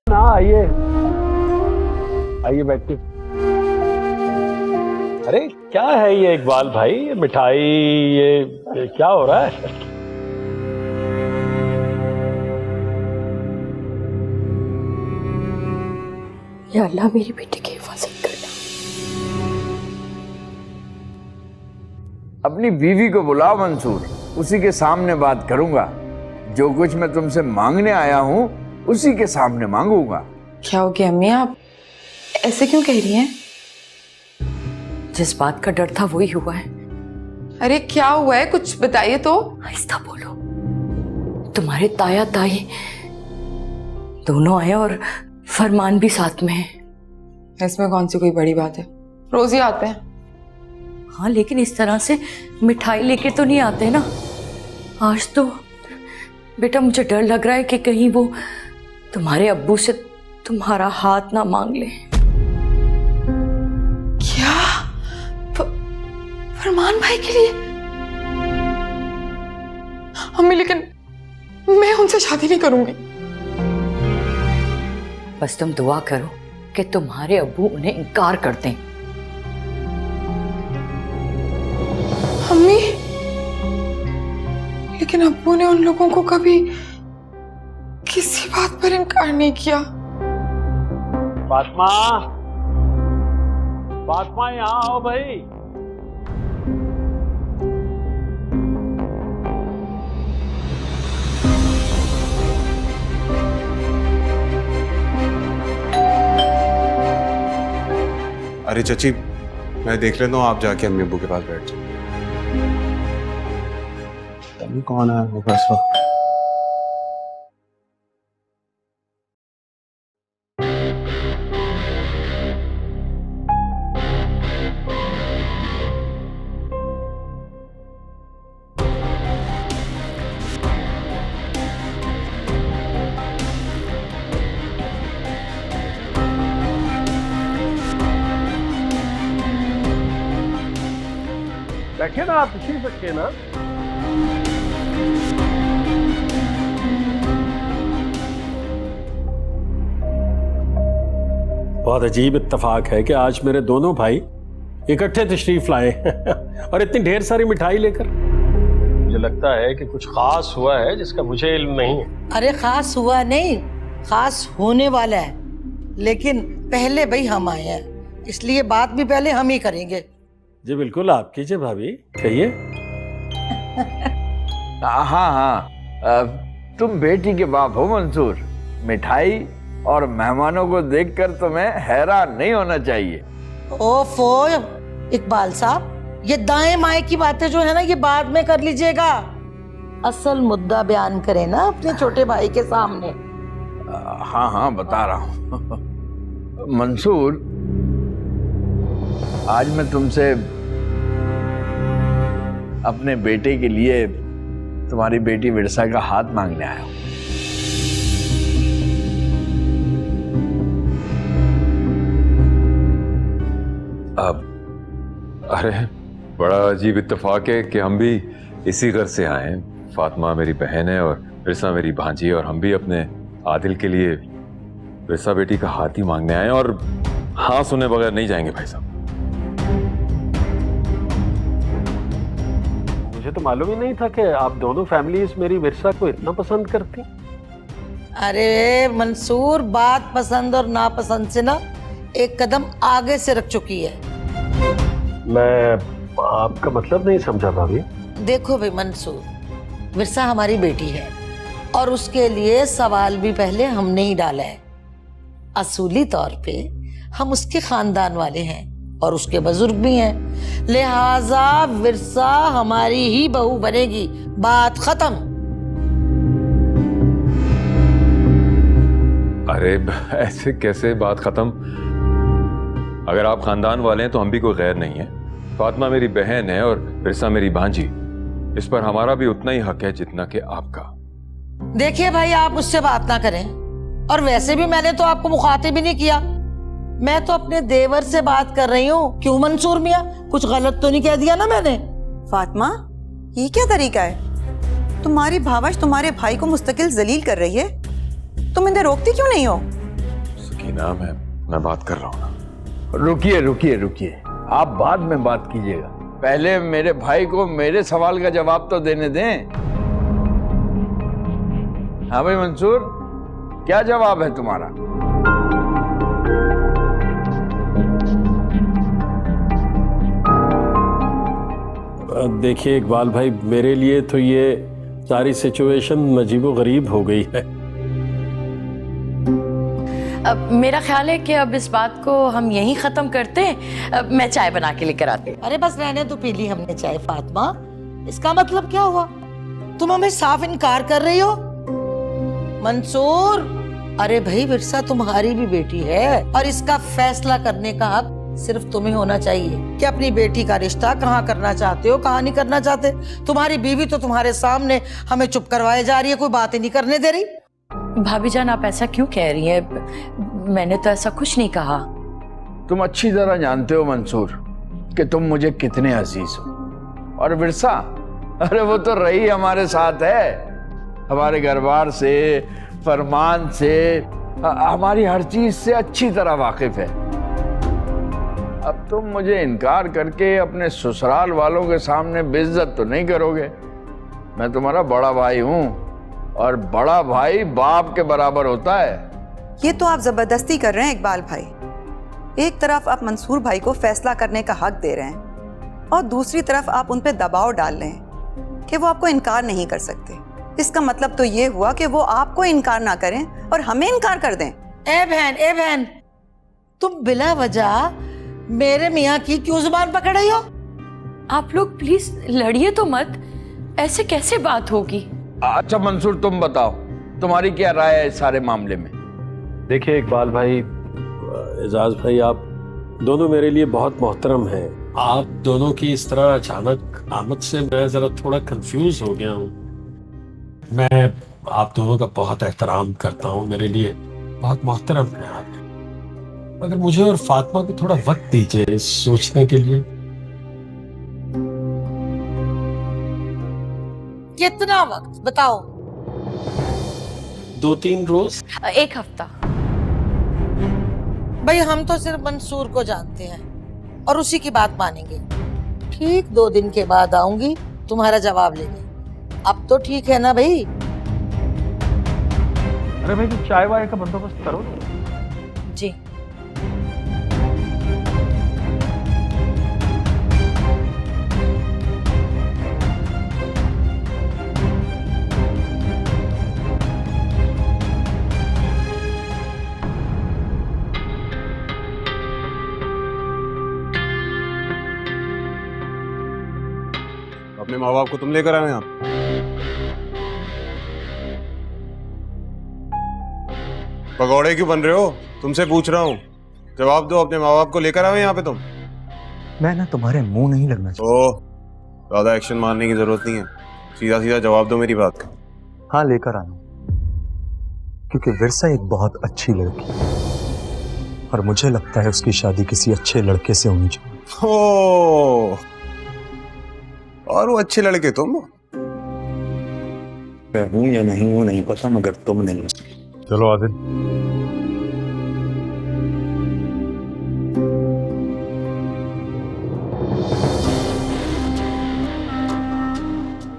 ना आइए आइए बैठिए। अरे क्या है ये इकबाल भाई, ये मिठाई ये क्या हो रहा है? या अल्लाह मेरी बेटी की हिफाजत करना। अपनी बीवी को बुलाओ मंसूर, उसी के सामने बात करूंगा। जो कुछ मैं तुमसे मांगने आया हूं उसी के सामने मांगूंगा। क्या हो गया अम्मी, आप ऐसे क्यों कह रही हैं? जिस बात का डर था वही हुआ है। अरे क्या हुआ है, कुछ बताइए तो। आहिस्ता बोलो। तुम्हारे ताया ताई दोनों आए और फरमान भी साथ में है। इसमें कौन सी कोई बड़ी बात है, रोज ही आते हैं। हाँ लेकिन इस तरह से मिठाई लेके तो नहीं आते ना। आज तो बेटा मुझे डर लग रहा है कि कहीं वो तुम्हारे अब्बू से तुम्हारा हाथ ना मांग ले। क्या? फरमान भाई के लिए? अम्मी लेकिन मैं उनसे शादी नहीं करूंगी। बस तुम दुआ करो कि तुम्हारे अब्बू उन्हें इनकार कर दें। अम्मी लेकिन अब्बू ने उन लोगों को कभी किसी बात पर इनकार नहीं किया। फातिमा, फातिमा यहाँ आओ भाई। अरे चची, मैं देख लेता हूँ, आप जाके अम्मी अब्बू के पास बैठ जाओ। अभी कौन है वो बस वक्त? बैठे ना, आप पूछ ही सकते हैं ना। बहुत अजीब इत्तेफाक है कि आज मेरे दोनों भाई इकट्ठे तशरीफ लाए और इतनी ढेर सारी मिठाई लेकर। मुझे लगता है कि कुछ खास हुआ है जिसका मुझे इल्म नहीं है। अरे खास हुआ नहीं, खास होने वाला है। लेकिन पहले भाई हम आए हैं, इसलिए बात भी पहले हम ही करेंगे। जी बिल्कुल, आप कीजिए भाभी, कहिए। हाँ हाँ, तुम बेटी के बाप हो मंसूर। मिठाई और मेहमानों को देखकर तुम्हें हैरान नहीं होना चाहिए। ओफो इकबाल साहब, ये दाएं माएं की बातें जो है ना, ये बाद में कर लीजिएगा। असल मुद्दा बयान करें ना अपने छोटे भाई के सामने। हाँ हाँ बता रहा हूँ। मंसूर, आज मैं तुमसे अपने बेटे के लिए तुम्हारी बेटी विरसा का हाथ मांगने आया हूँ। अरे बड़ा अजीब इत्तेफाक है कि हम भी इसी घर से आए हैं। फातिमा मेरी बहन है और विरसा मेरी भांजी है, और हम भी अपने आदिल के लिए विरसा बेटी का हाथ ही मांगने आए हैं, और हाँ सुने बगैर नहीं जाएंगे भाई साहब। मुझे तो मालूम ही नहीं था कि आप दोनों फैमिलीज मेरी विरसा को इतना पसंद करती। अरे मंसूर, बात पसंद और नापसंद से ना एक कदम आगे से रख चुकी है। मैं आपका मतलब नहीं समझा भाभी। देखो भाई मंसूर, विरसा हमारी बेटी है और उसके लिए सवाल भी पहले हमने ही डाला है। असूली तौर पे हम उसके खानदान वाले हैं और उसके बुजुर्ग भी हैं, लिहाजा विरसा हमारी ही बहू बनेगी। बात खत्म। अरे ऐसे कैसे बात खत्म? अगर आप खानदान वाले हैं तो हम भी कोई गैर नहीं है। फातिमा मेरी बहन है और विरसा मेरी भांजी। इस पर हमारा भी उतना ही हक है जितना कि आपका। देखिए भाई, आप मुझसे बात ना करें, और वैसे भी मैंने तो आपको मुखातिब भी नहीं किया। मैं तो अपने देवर से बात कर रही हूँ। क्यों मंसूर मियाँ, कुछ गलत तो नहीं कह दिया ना मैंने? फातिमा, ये क्या तरीका है? तुम्हारी भावश तुम्हारे भाई को मुस्तकिल जलील कर रही है, तुम इन्हें रोकती क्यों नहीं हो? देखिए ना, मैं बात कर रहा हूँ ना। रुकिए रुकिए रुकिए, आप बाद में बात कीजिएगा, पहले मेरे भाई को मेरे सवाल का जवाब तो देने दें। हाँ भाई मंसूर, क्या जवाब है तुम्हारा? देखिए इकबाल भाई, मेरे लिए तो ये सारी सिचुएशन अजीबो गरीब हो गई है। अब मेरा ख्याल है कि अब इस बात को हम यहीं ख़त्म करते हैं। अब मैं चाय बना के लेकर आती हूँ। अरे बस रहने तो, पी ली हमने चाय फातिमा। इसका मतलब क्या हुआ? तुम हमें साफ इनकार कर रही हो मंसूर? अरे भाई, विरसा तुम्हारी भी बेटी है और इसका फैसला करने का हक सिर्फ तुम्हें होना चाहिए कि अपनी बेटी का रिश्ता कहाँ करना चाहते हो, कहाँ नहीं करना चाहते। तुम्हारी बीवी तो तुम्हारे सामने हमें चुप करवाए जा रही है, कोई बात ही नहीं करने दे रही। भाभी जान, आप ऐसा क्यों कह रही हैं? मैंने तो ऐसा कुछ नहीं कहा। तुम अच्छी तरह जानते हो मंसूर कि तुम मुझे कितने अजीज हो। और विरसा, अरे वो तो रही हमारे साथ है, हमारे घरबार से, फरमान से, हमारी हर चीज से अच्छी तरह वाकिफ है। अब तुम मुझे इनकार करके अपने ससुराल वालों के सामने बेइज्जत तो नहीं करोगे? मैं तुम्हारा बड़ा भाई हूं और बड़ा भाई बाप के बराबर होता है। ये तो आप जबरदस्ती कर रहे हैं इकबाल भाई। एक तरफ आप मंसूर भाई को फैसला करने का हक दे रहे हैं और दूसरी तरफ आप उन पे दबाव डाल रहे हैं कि वो आपको इनकार नहीं कर सकते। इसका मतलब तो ये हुआ कि वो आपको इनकार ना करें और हमें इनकार कर दें। ए बहन, तुम बिला वजह मेरे मियाँ की क्यों जुबान पकड़ रही हो? आप लोग प्लीज लड़िए तो मत, ऐसे कैसे बात होगी? अच्छा मंसूर, तुम बताओ, तुम्हारी क्या राय है इस सारे मामले में? देखिए इकबाल भाई, एजाज भाई, आप दोनों मेरे लिए बहुत मोहतरम हैं। आप दोनों की इस तरह अचानक आमद से मैं जरा थोड़ा कंफ्यूज हो गया हूँ। मैं आप दोनों का बहुत एहतराम करता हूँ, मेरे लिए बहुत मोहतरम है आप, मगर मुझे और फातिमा को थोड़ा वक्त दीजिए सोचने के लिए। कितना वक्त बताओ? 2-3 रोज, 1 हफ्ता। भाई हम तो सिर्फ मंसूर को जानते हैं और उसी की बात मानेंगे। ठीक 2 दिन के बाद आऊंगी तुम्हारा जवाब लेने। अब तो ठीक है ना भाई? अरे भाई, तो चाय वाय का बंदोबस्त करो। जी। अपने माँ बाप को तुम लेकर आए आप? पकौड़े क्यों बन रहे हो? तुमसे पूछ रहा हूँ, जवाब दो। अपने माँ बाप को लेकर आए यहाँ पे तुम? मैं ना तुम्हारे मुंह नहीं लगना चाहता। ओह, ज्यादा एक्शन मारने की जरूरत नहीं है, सीधा सीधा जवाब दो मेरी बात का। हाँ, लेकर आना, क्योंकि विरसा एक बहुत अच्छी लड़की है और मुझे लगता है उसकी शादी किसी अच्छे लड़के से होनी चाहिए। ओह, और वो अच्छे लड़के तुम? मैं हूं या नहीं हूं नहीं पता, मगर तुम नहीं। चलो आदिल,